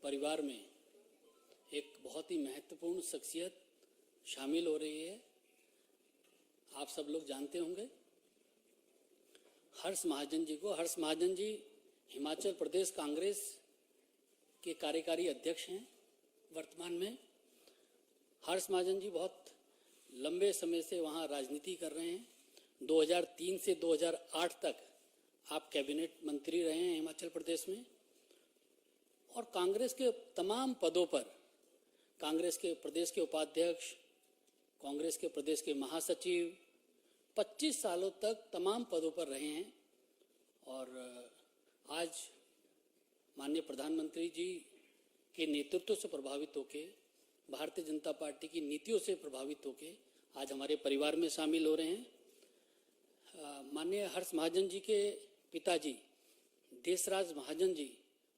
परिवार में एक बहुत ही महत्वपूर्ण शख्सियत शामिल हो रही है। आप सब लोग जानते होंगे हर्ष महाजन जी को। हर्ष महाजन जी हिमाचल प्रदेश कांग्रेस के कार्यकारी अध्यक्ष हैं वर्तमान में। हर्ष महाजन जी बहुत लंबे समय से वहाँ राजनीति कर रहे हैं। 2003 से 2008 तक आप कैबिनेट मंत्री रहे हैं हिमाचल प्रदेश में और कांग्रेस के तमाम पदों पर, कांग्रेस के प्रदेश के उपाध्यक्ष, कांग्रेस के प्रदेश के महासचिव 25 सालों तक तमाम पदों पर रहे हैं। और आज माननीय प्रधानमंत्री जी के नेतृत्व से प्रभावित होकर, भारतीय जनता पार्टी की नीतियों से प्रभावित होकर आज हमारे परिवार में शामिल हो रहे हैं। माननीय हर्ष महाजन जी के पिताजी देशराज महाजन जी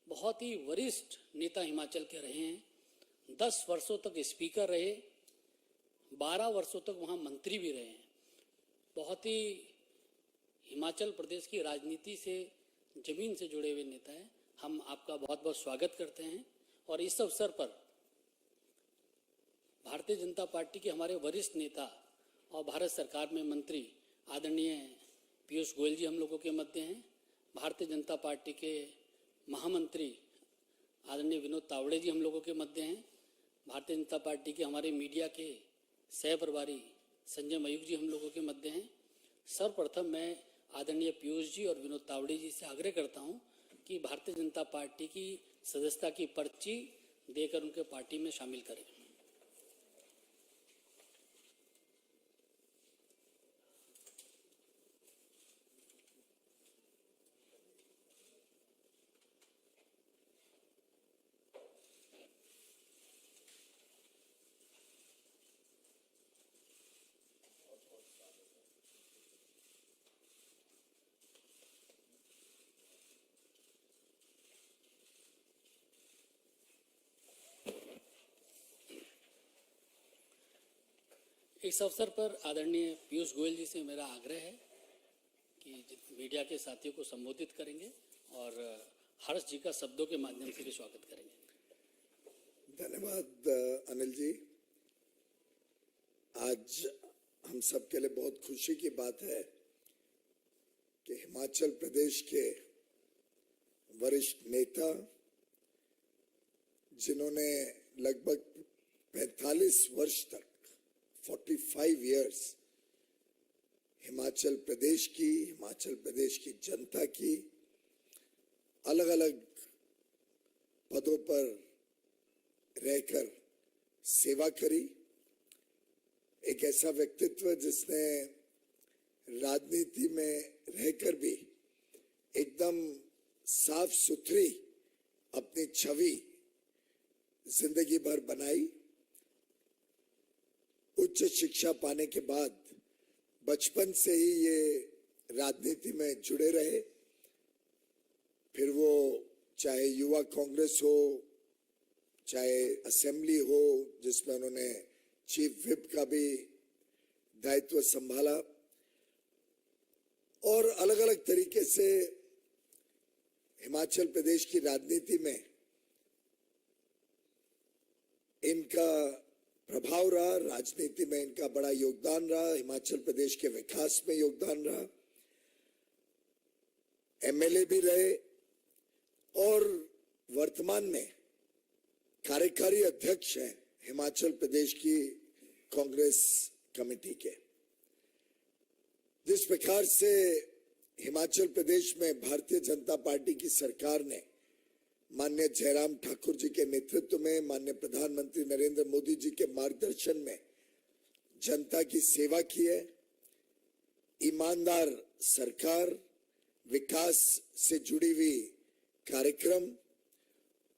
बहुत ही वरिष्ठ नेता हिमाचल के रहे हैं। 10 वर्षों तक स्पीकर रहे, 12 वर्षों तक वहाँ मंत्री भी रहे हैं। बहुत ही हिमाचल प्रदेश की राजनीति से, जमीन से जुड़े हुए नेता हैं। हम आपका बहुत बहुत स्वागत करते हैं। और इस अवसर पर भारतीय जनता पार्टी के हमारे वरिष्ठ नेता और भारत सरकार में मंत्री आदरणीय पीयूष गोयल जी हम लोगों के मध्य हैं। भारतीय जनता पार्टी के महामंत्री आदरणीय विनोद तावड़े जी हम लोगों के मध्य हैं। भारतीय जनता पार्टी के हमारे मीडिया के सह प्रभारी संजय मयूख जी हम लोगों के मध्य हैं। सर्वप्रथम मैं आदरणीय पीयूष जी और विनोद तावड़े जी से आग्रह करता हूं कि भारतीय जनता पार्टी की सदस्यता की पर्ची देकर उनके पार्टी में शामिल करें। इस अवसर पर आदरणीय पीयूष गोयल जी से मेरा आग्रह है कि मीडिया के साथियों को संबोधित करेंगे और हर्ष जी का शब्दों के माध्यम से भी स्वागत करेंगे। धन्यवाद अनिल जी। आज हम सबके लिए बहुत खुशी की बात है कि हिमाचल प्रदेश के वरिष्ठ नेता, जिन्होंने लगभग 45 वर्ष तक 45 years हिमाचल प्रदेश की जनता की अलग अलग पदों पर रहकर सेवा करी। एक ऐसा व्यक्तित्व जिसने राजनीति में रहकर भी एकदम साफ सुथरी अपनी छवि जिंदगी भर बनाई। उच्च शिक्षा पाने के बाद बचपन से ही ये राजनीति में जुड़े रहे। फिर वो चाहे युवा कांग्रेस हो, चाहे असेंबली हो, जिसमें उन्होंने चीफ व्हिप का भी दायित्व संभाला, और अलग अलग तरीके से हिमाचल प्रदेश की राजनीति में इनका प्रभाव रहा, राजनीति में इनका बड़ा योगदान रहा, हिमाचल प्रदेश के विकास में योगदान रहा। एमएलए भी रहे और वर्तमान में कार्यकारी अध्यक्ष हैं हिमाचल प्रदेश की कांग्रेस कमेटी के। जिस प्रकार से हिमाचल प्रदेश में भारतीय जनता पार्टी की सरकार ने माननीय जयराम ठाकुर जी के नेतृत्व में, माननीय प्रधानमंत्री नरेंद्र मोदी जी के मार्गदर्शन में जनता की सेवा की है, ईमानदार सरकार, विकास से जुड़ी हुई कार्यक्रम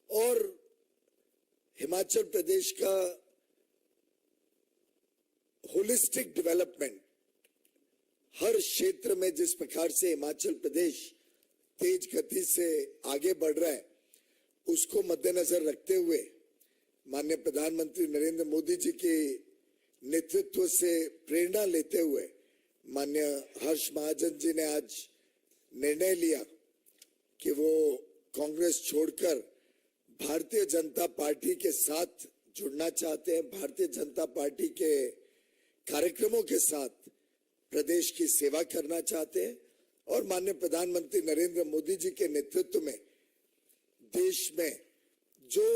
और हिमाचल प्रदेश का होलिस्टिक डेवलपमेंट, हर क्षेत्र में जिस प्रकार से हिमाचल प्रदेश तेज गति से आगे बढ़ रहा है, उसको मद्देनजर रखते हुए माननीय प्रधानमंत्री नरेंद्र मोदी जी के नेतृत्व से प्रेरणा लेते हुए माननीय हर्ष महाजन जी ने आज निर्णय लिया कि वो कांग्रेस छोड़कर भारतीय जनता पार्टी के साथ जुड़ना चाहते हैं, भारतीय जनता पार्टी के कार्यक्रमों के साथ प्रदेश की सेवा करना चाहते हैं और माननीय प्रधानमंत्री नरेंद्र मोदी जी के नेतृत्व में देश में जो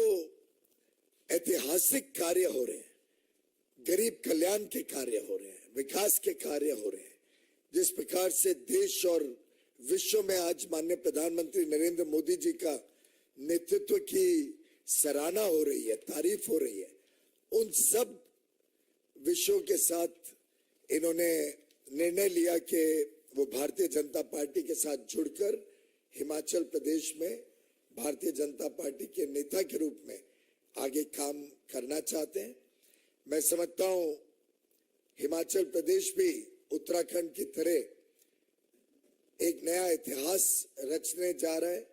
ऐतिहासिक कार्य हो रहे हैं, गरीब कल्याण के कार्य हो रहे हैं, विकास के कार्य हो रहे हैं, जिस प्रकार से देश और विश्व में आज माननीय प्रधानमंत्री नरेंद्र मोदी जी का नेतृत्व की सराहना हो रही है, तारीफ हो रही है, उन सब विषयों के साथ इन्होंने निर्णय लिया कि वो भारतीय जनता पार्टी के साथ जुड़कर हिमाचल प्रदेश में भारतीय जनता पार्टी के नेता के रूप में आगे काम करना चाहते हैं। मैं समझता हूं हिमाचल प्रदेश भी उत्तराखंड की तरह एक नया इतिहास रचने जा रहा है।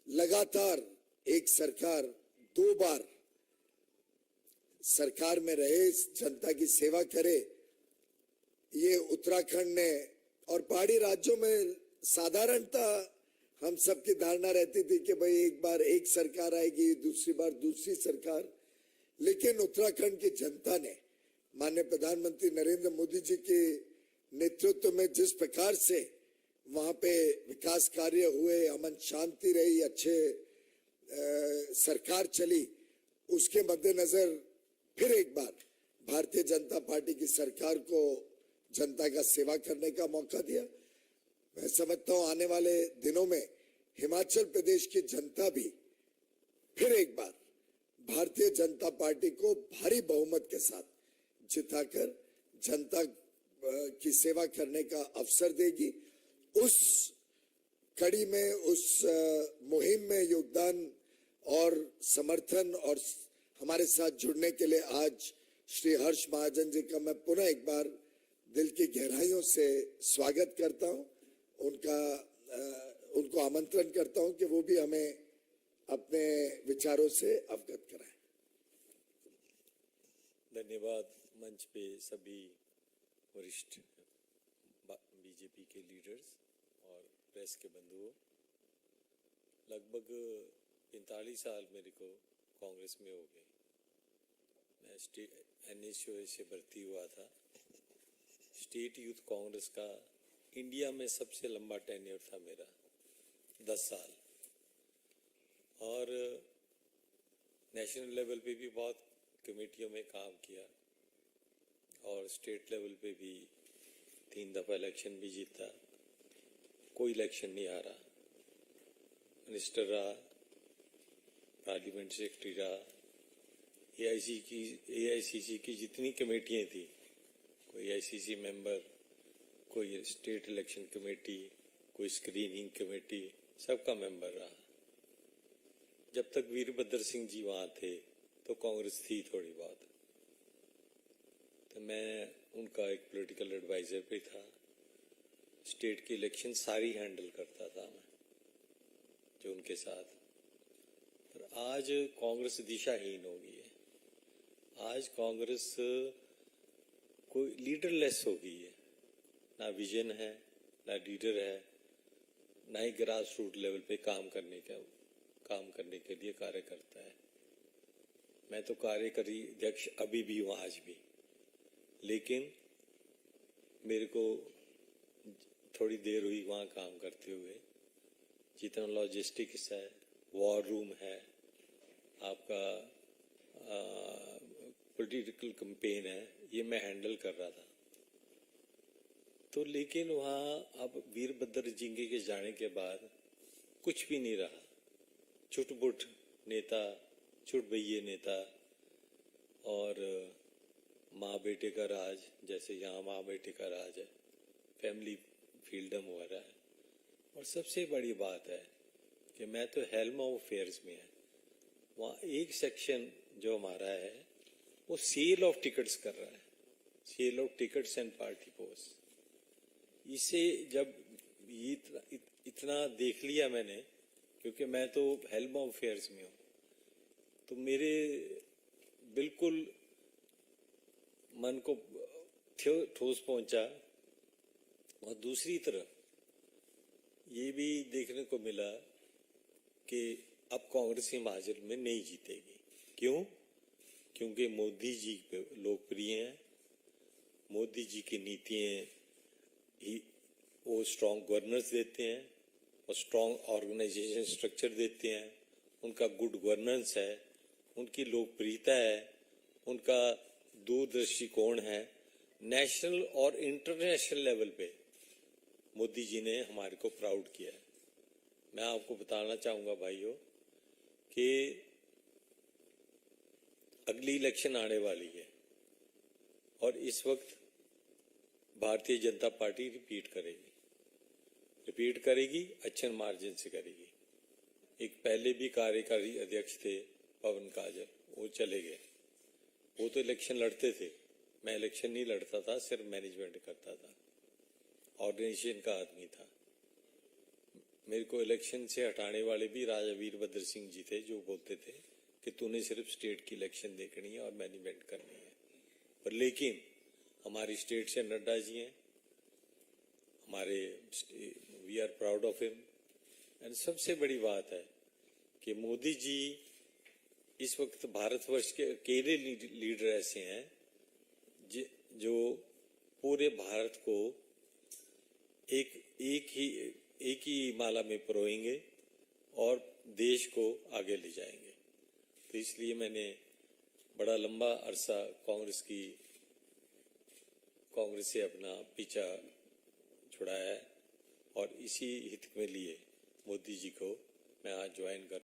लगातार एक सरकार 2 बार सरकार में रहे, जनता की सेवा करे, ये उत्तराखंड ने और पहाड़ी राज्यों में साधारणता हम सबकी धारणा रहती थी कि भाई एक बार एक सरकार आएगी, दूसरी बार दूसरी सरकार, लेकिन उत्तराखंड की जनता ने माननीय प्रधानमंत्री नरेंद्र मोदी जी के नेतृत्व में जिस प्रकार से वहां पे विकास कार्य हुए, अमन शांति रही, अच्छे सरकार चली, उसके मद्देनजर फिर एक बार भारतीय जनता पार्टी की सरकार को जनता का सेवा करने का मौका दिया। मैं समझता हूं आने वाले दिनों में हिमाचल प्रदेश की जनता भी फिर एक बार भारतीय जनता पार्टी को भारी बहुमत के साथ जिताकर जनता की सेवा करने का अवसर देगी। उस कड़ी में, उस मुहिम में योगदान और समर्थन और हमारे साथ जुड़ने के लिए आज श्री हर्ष महाजन जी का मैं पुनः एक बार दिल की गहराइयों से स्वागत करता हूं। उनको आमंत्रण करता हूं कि वो भी हमें अपने विचारों से अवगत कराएं। धन्यवाद। मंच पे सभी वरिष्ठ बीजेपी के लीडर्स और प्रेस के बंधुओं, लगभग 45 साल मेरे को कांग्रेस में हो गए। मैं NSUA से भर्ती हुआ था। स्टेट यूथ कांग्रेस का इंडिया में सबसे लंबा टेन्योर था मेरा, 10 साल, और नेशनल लेवल पे भी बहुत कमेटियों में काम किया और स्टेट लेवल पे भी 3 दफा इलेक्शन भी जीता, कोई इलेक्शन नहीं हारा, मिनिस्टर रहा, पार्लियामेंट सेक्रेटरी रहा, AICC की जितनी कमेटियां थी, कोई ICC मेंबर, कोई स्टेट इलेक्शन कमेटी, कोई स्क्रीनिंग कमेटी, सबका मेंबर रहा। जब तक वीरभद्र सिंह जी वहां थे तो कांग्रेस थी थोड़ी बहुत, तो मैं उनका एक पॉलिटिकल एडवाइजर भी था। स्टेट की इलेक्शन सारी हैंडल करता था मैं, जो उनके साथ। पर आज कांग्रेस दिशाहीन हो गई है। आज कांग्रेस कोई लीडरलेस हो गई है, ना विजन है, ना लीडर है, ना ही ग्रास रूट लेवल पे काम करने के लिए कार्य करता है। मैं तो कार्यकारी अध्यक्ष अभी भी हूँ, आज भी, लेकिन मेरे को थोड़ी देर हुई वहाँ काम करते हुए। जितना लॉजिस्टिक्स है, वॉर रूम है, आपका पॉलिटिकल कैंपेन है, ये मैं हैंडल कर रहा था। तो लेकिन वहाँ अब वीरभद्र जिंगे के जाने के बाद कुछ भी नहीं रहा। छुट-पुट नेता, छुट-भइये नेता और माँ बेटे का राज, जैसे यहाँ माँ बेटे का राज है, फैमिली फ्रीडम हो रहा है। और सबसे बड़ी बात है कि मैं तो हेल्म ऑफ अफेयर्स में है, वहाँ एक सेक्शन जो हमारा है वो सेल ऑफ टिकट्स कर रहा है, sale of tickets and party post. इसे जब इतना देख लिया मैंने, क्योंकि मैं तो हेल्म ऑफ अफेयर्स में हूँ, तो मेरे बिल्कुल मन को ठोस पहुंचा। और दूसरी तरफ ये भी देखने को मिला कि अब कांग्रेस हिमाचल में नहीं जीतेगी। क्यों? क्योंकि मोदी जी लोकप्रिय हैं, मोदी जी की नीतियां ही वो स्ट्रॉन्ग गवर्नेंस देते हैं और स्ट्रॉन्ग ऑर्गेनाइजेशन स्ट्रक्चर देते हैं, उनका गुड गवर्नेंस है, उनकी लोकप्रियता है, उनका दूरदृष्टिकोण है। नेशनल और इंटरनेशनल लेवल पे मोदी जी ने हमारे को प्राउड किया है। मैं आपको बताना चाहूंगा भाइयों कि अगली इलेक्शन आने वाली है और इस वक्त भारतीय जनता पार्टी रिपीट करेगी, अच्छे मार्जिन से करेगी। एक पहले भी कार्यकारी अध्यक्ष थे पवन काजल, वो चले गए। वो तो इलेक्शन लड़ते थे, मैं इलेक्शन नहीं लड़ता था, सिर्फ मैनेजमेंट करता था, ऑर्गेनाइजेशन का आदमी था। मेरे को इलेक्शन से हटाने वाले भी राजा वीरभद्र सिंह जी थे, जो बोलते थे कि तूने सिर्फ स्टेट की इलेक्शन देखनी है और मैनेजमेंट करनी है। पर लेकिन हमारी स्टेट से नड्डा जी हैं, हमारे we are proud of him. And सबसे बड़ी बात है कि मोदी जी इस वक्त भारतवर्ष के अकेले लीडर ऐसे हैं जो पूरे भारत को एक ही माला में परोएंगे और देश को आगे ले जाएंगे। तो इसलिए मैंने बड़ा लंबा अरसा कांग्रेस से अपना पीछा छुड़ाया है और इसी हित में लिए मोदी जी को मैं आज ज्वाइन कर